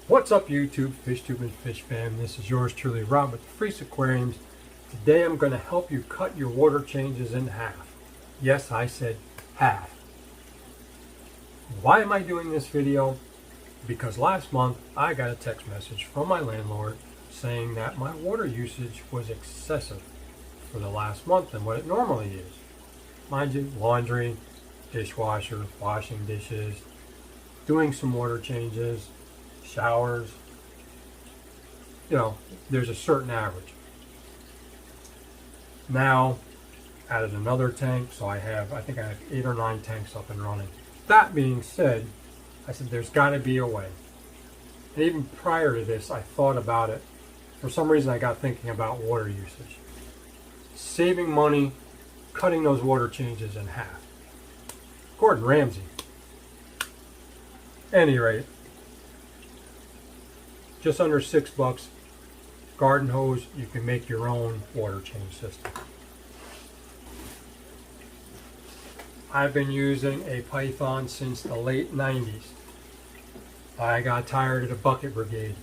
What's up YouTube, FishTube and Fish Fam? This is yours truly, Rob with the Freeze Aquariums. Today I'm going to help you cut your water changes in half. Yes, I said half. Why am I doing this video? Because last month I got a text message from my landlord saying that my water usage was excessive for the last month than what it normally is. Mind you, laundry, dishwasher, washing dishes, doing some water changes, showers, there's a certain average. Now, added another tank, so I think I have 8 or 9 tanks up and running. That being said, I said there's got to be a way. And even prior to this, I thought about it. For some reason, I got thinking about water usage. Saving money, cutting those water changes in half. Gordon Ramsay. Any rate, just under $6, garden hose, you can make your own water change system. I've been using a Python since the late 90s. I got tired of the bucket brigade.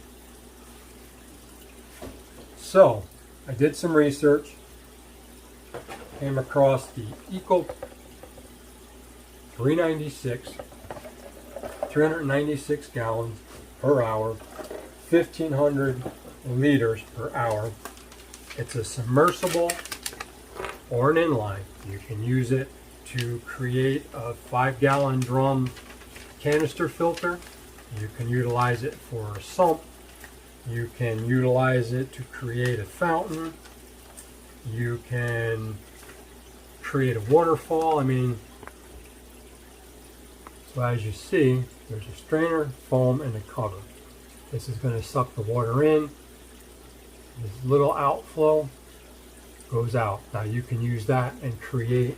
So, I did some research, came across the Eco 396 gallons per hour, 1,500 liters per hour. It's a submersible or an inline. You can use it to create a 5-gallon drum canister filter. You can utilize it for a sump. You can utilize it to create a fountain. You can create a waterfall. So as you see, there's a strainer, foam, and a cover. This is going to suck the water in. This little outflow goes out. Now you can use that and create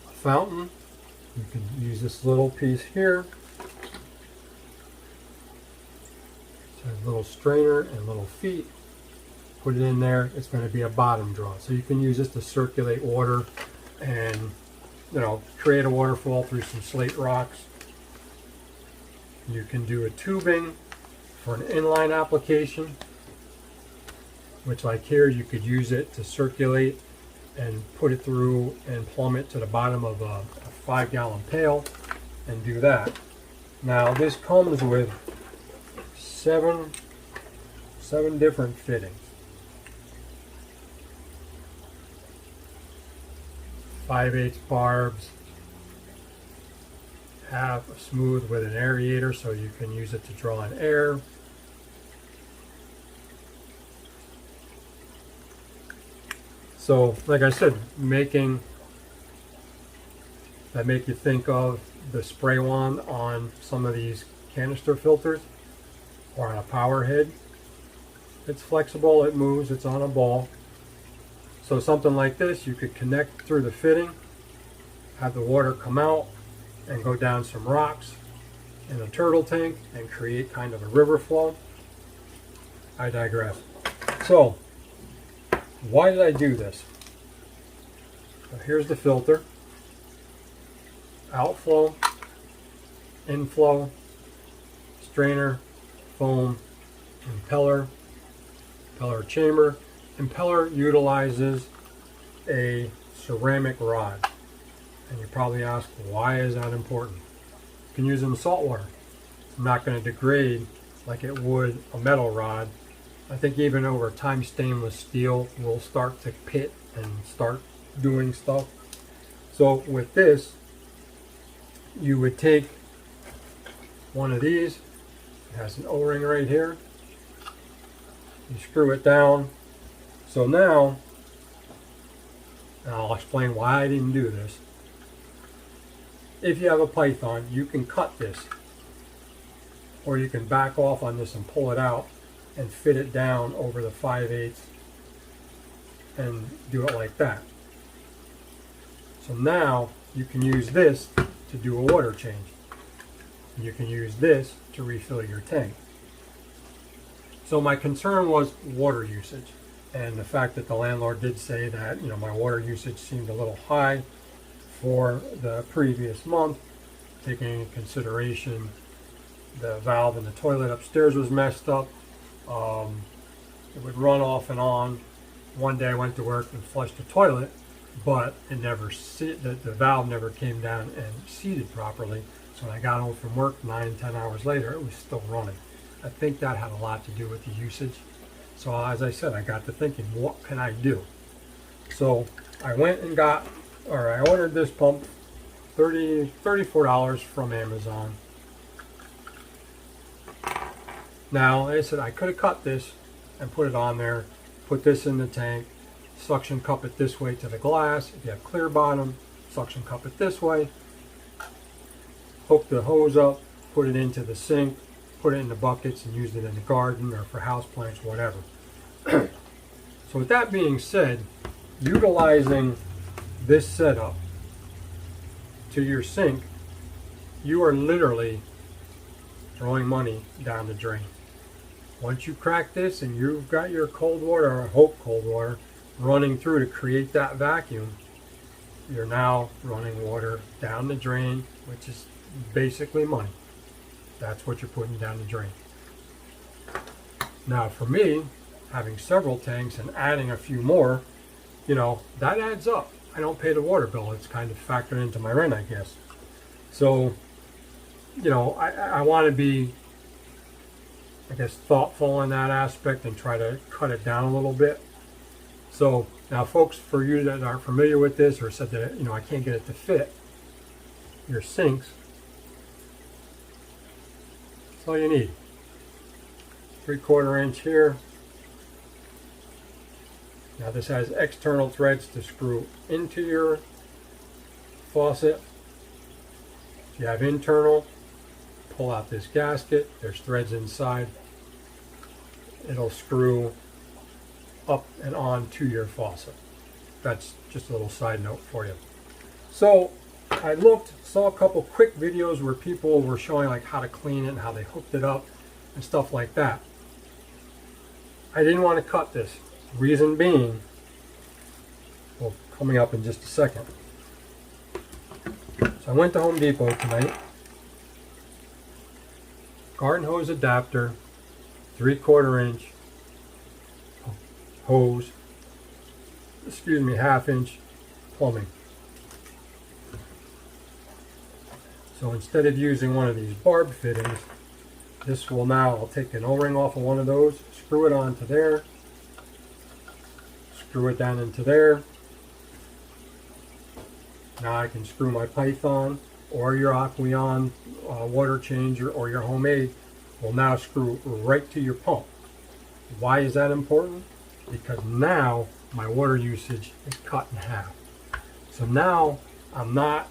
a fountain. You can use this little piece here. It has a little strainer and little feet. Put it in there. It's going to be a bottom draw. So you can use this to circulate water and create a waterfall through some slate rocks. You can do a tubing for an inline application, which like here you could use it to circulate and put it through and plumb it to the bottom of a 5-gallon pail and do that. Now this comes with seven different fittings. 5/8 barbs, half smooth with an aerator so you can use it to draw in air. So like I said, make you think of the spray wand on some of these canister filters or on a power head. It's flexible, it moves, it's on a ball. So something like this, you could connect through the fitting, have the water come out and go down some rocks in a turtle tank and create kind of a river flow. I digress. So, why did I do this? So here's the filter. Outflow, inflow, strainer, foam, impeller chamber. Impeller utilizes a ceramic rod. And you probably ask, why is that important? You can use it in salt water. It's not going to degrade like it would a metal rod. I think even over time stainless steel will start to pit and start doing stuff. So with this, you would take one of these. It has an O-ring right here. You screw it down. So now, and I'll explain why I didn't do this. If you have a Python, you can cut this, or you can back off on this and pull it out and fit it down over the 5/8 and do it like that. So now you can use this to do a water change. You can use this to refill your tank. So my concern was water usage, and the fact that the landlord did say that my water usage seemed a little high for the previous month, taking into consideration the valve in the toilet upstairs was messed up. It would run off and on. One day I went to work and flushed the toilet, but it never the valve never came down and seated properly. So when I got home from work 9-10 hours later, it was still running. I think that had a lot to do with the usage. So as I said, I got to thinking, what can I do? So I went and I ordered this pump, $34 from Amazon. Now, like I said, I could have cut this and put it on there, put this in the tank, suction cup it this way to the glass. If you have clear bottom, suction cup it this way, hook the hose up, put it into the sink, put it in the buckets and use it in the garden or for house plants, whatever. So with that being said, utilizing this setup to your sink, you are literally throwing money down the drain. Once you crack this and you've got your cold water, or I hope cold water, running through to create that vacuum, you're now running water down the drain, which is basically money. That's what you're putting down the drain. Now for me, having several tanks and adding a few more, that adds up. I don't pay the water bill. It's kind of factored into my rent, I guess. So, I want to be, I guess, thoughtful in that aspect and try to cut it down a little bit. So now folks, for you that aren't familiar with this or said that, I can't get it to fit your sinks, that's all you need. 3/4 inch here. Now this has external threads to screw into your faucet. If you have internal, pull out this gasket. There's threads inside. It'll screw up and on to your faucet. That's just a little side note for you. So I saw a couple quick videos where people were showing like how to clean it and how they hooked it up and stuff like that. I didn't want to cut this. Reason being, well, coming up in just a second. So I went to Home Depot tonight. Garden hose adapter, 3/4 inch hose, 1/2 inch plumbing. So instead of using one of these barb fittings, this will now, I'll take an O-ring off of one of those, screw it onto there, screw it down into there. Now I can screw my Python or your Aqueon water changer or your Homemade will now screw right to your pump. Why is that important? Because now my water usage is cut in half. So now I'm not,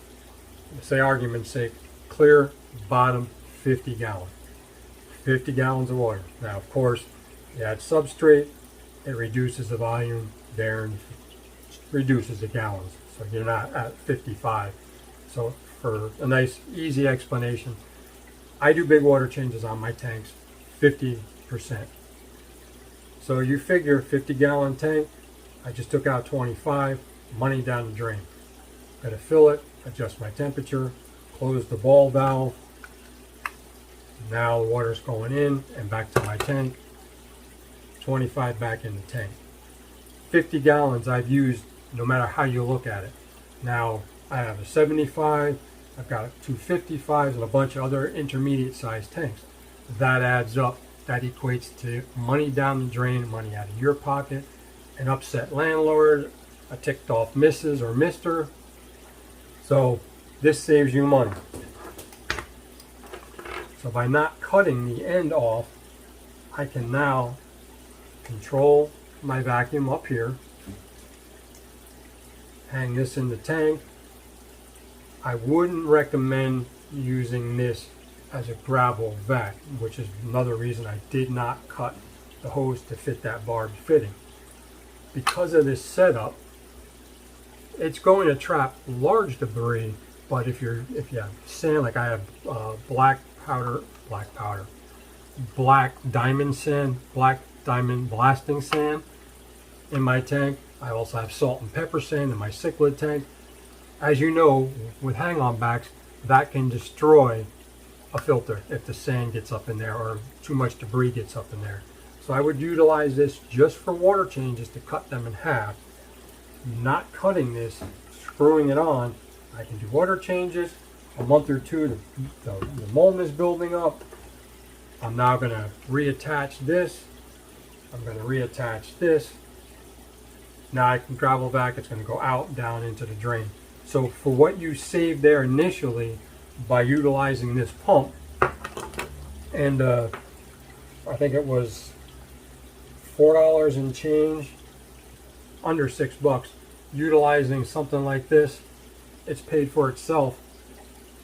say argument's sake, clear bottom 50 gallon. 50 gallons of water. Now of course, you add substrate, it reduces the volume there and reduces the gallons. So you're not at 55. So for a nice easy explanation, I do big water changes on my tanks, 50%. So you figure 50 gallon tank, I just took out 25, money down the drain. Gotta fill it, adjust my temperature, close the ball valve. Now the water's going in and back to my tank. 25 back in the tank. 50 gallons I've used no matter how you look at it. Now I have a 75, I've got two 55s and a bunch of other intermediate sized tanks. That adds up. That equates to money down the drain, money out of your pocket, an upset landlord, a ticked off Mrs. or Mr. So this saves you money. So by not cutting the end off, I can now control my vacuum up here, hang this in the tank. I wouldn't recommend using this as a gravel vac, which is another reason I did not cut the hose to fit that barbed fitting. Because of this setup, it's going to trap large debris, but if you have sand, like I have black diamond sand, black diamond blasting sand in my tank. I also have salt and pepper sand in my cichlid tank. As you know, with hang-on backs, that can destroy a filter if the sand gets up in there or too much debris gets up in there. So I would utilize this just for water changes to cut them in half. Not cutting this, screwing it on. I can do water changes. A month or two, the mold is building up. I'm now going to reattach this. I'm going to reattach this. Now I can gravel vac. It's going to go out, down into the drain. So for what you saved there initially by utilizing this pump, and I think it was $4 and change, under $6, utilizing something like this, it's paid for itself,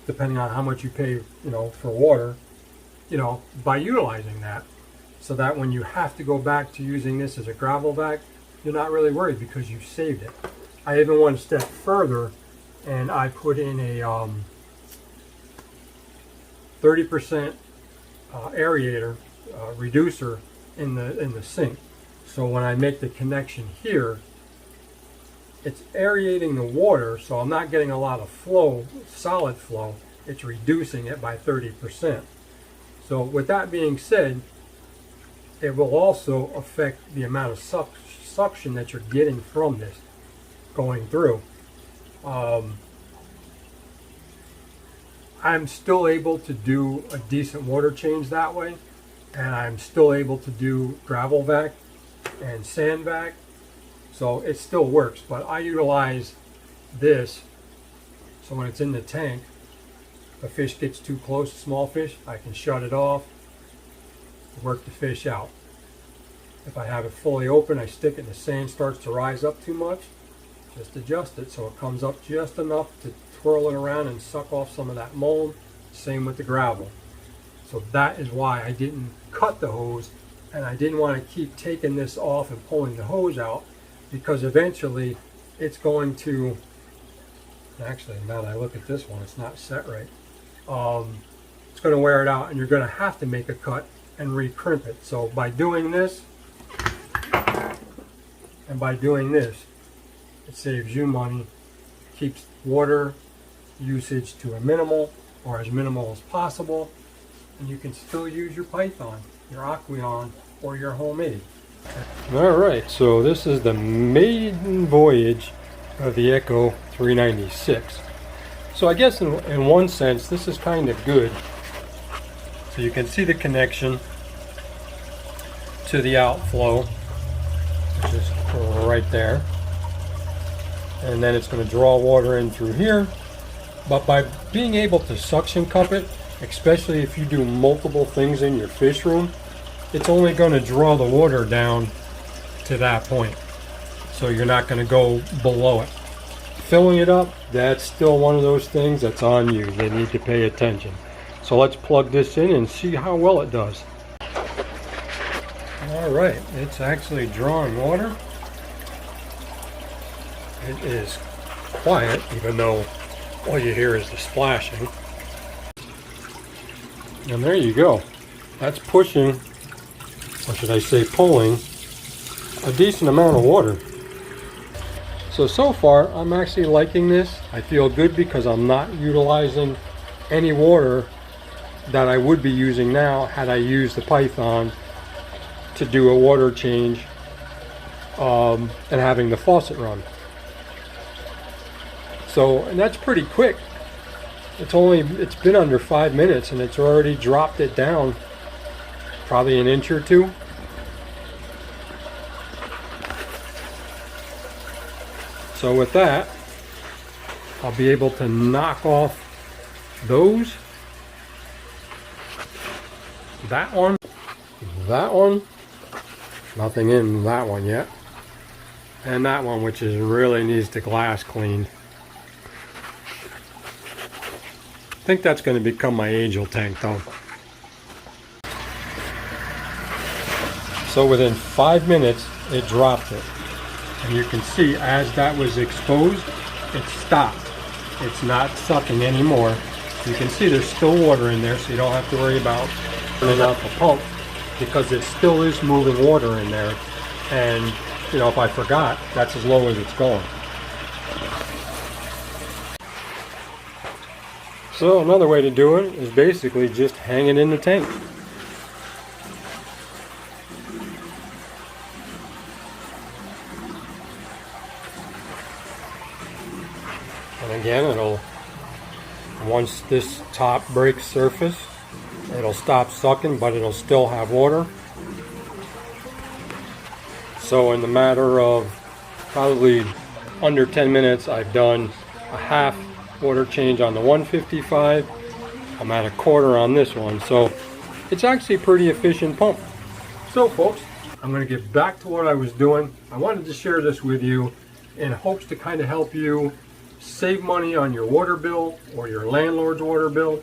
depending on how much you pay, you know, for water, you know, by utilizing that. So that when you have to go back to using this as a gravel vac, you're not really worried because you saved it. I even went a step further and I put in a 30% aerator reducer in the sink. So when I make the connection here, it's aerating the water, so I'm not getting a lot of flow, solid flow. It's reducing it by 30%. So with that being said, it will also affect the amount of suction that you're getting from this going through. I'm still able to do a decent water change that way, and I'm still able to do gravel vac and sand vac, so it still works. But I utilize this, so when it's in the tank, if a fish gets too close, small fish, I can shut it off, work the fish out. If I have it fully open, I stick it and the sand starts to rise up too much, just adjust it so it comes up just enough to twirl it around and suck off some of that mold. Same with the gravel. So that is why I didn't cut the hose, and I didn't want to keep taking this off and pulling the hose out, because eventually it's going to, actually now that I look at this one, it's not set right. It's going to wear it out and you're going to have to make a cut and re-crimp it. So by doing this and by doing this, it saves you money, keeps water usage to a minimal or as minimal as possible, and you can still use your Python, your Aqueon, or your homemade. Alright, so this is the maiden voyage of the Echo 396. So I guess in one sense this is kind of good. So you can see the connection to the outflow, which is right there. And then it's going to draw water in through here. But by being able to suction cup it, especially if you do multiple things in your fish room, it's only going to draw the water down to that point. So you're not going to go below it. Filling it up, that's still one of those things that's on you. They need to pay attention. So let's plug this in and see how well it does. Alright, it's actually drawing water. It is quiet, even though all you hear is the splashing. And there you go. That's pushing, or should I say pulling, a decent amount of water. So far I'm actually liking this. I feel good because I'm not utilizing any water that I would be using now had I used the Python to do a water change and having the faucet run. So, and that's pretty quick. It's been under 5 minutes and it's already dropped it down probably an inch or two. So with that, I'll be able to knock off those, that one, nothing in that one yet, and that one, which is really needs the glass cleaned. I think that's going to become my Angel tank though. So within 5 minutes it dropped it, and you can see as that was exposed it stopped. It's not sucking anymore. You can see there's still water in there, so you don't have to worry about turning out the pump, because it still is moving water in there. And you know, if I forgot, that's as low as it's going. So another way to do it is basically just hang it in the tank. And again, once this top breaks surface, it'll stop sucking, but it'll still have water. So in the matter of probably under 10 minutes, I've done a half water change on the 155. I'm at a quarter on this one, so it's actually a pretty efficient pump. So folks, I'm going to get back to what I was doing. I wanted to share this with you in hopes to kind of help you save money on your water bill or your landlord's water bill,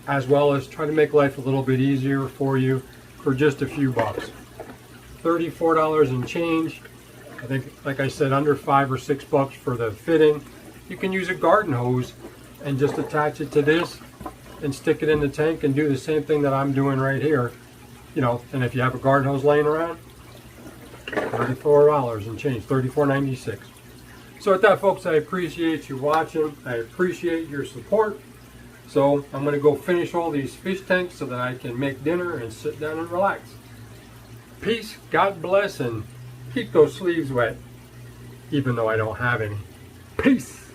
as well as try to make life a little bit easier for you for just a few bucks. $34 and change. I think, like I said, under $5 or $6 for the fitting. You can use a garden hose and just attach it to this and stick it in the tank and do the same thing that I'm doing right here. You know, and if you have a garden hose laying around, $34 and change, $34.96. So with that, folks, I appreciate you watching. I appreciate your support. So I'm going to go finish all these fish tanks so that I can make dinner and sit down and relax. Peace, God bless, and keep those sleeves wet, even though I don't have any. Peace.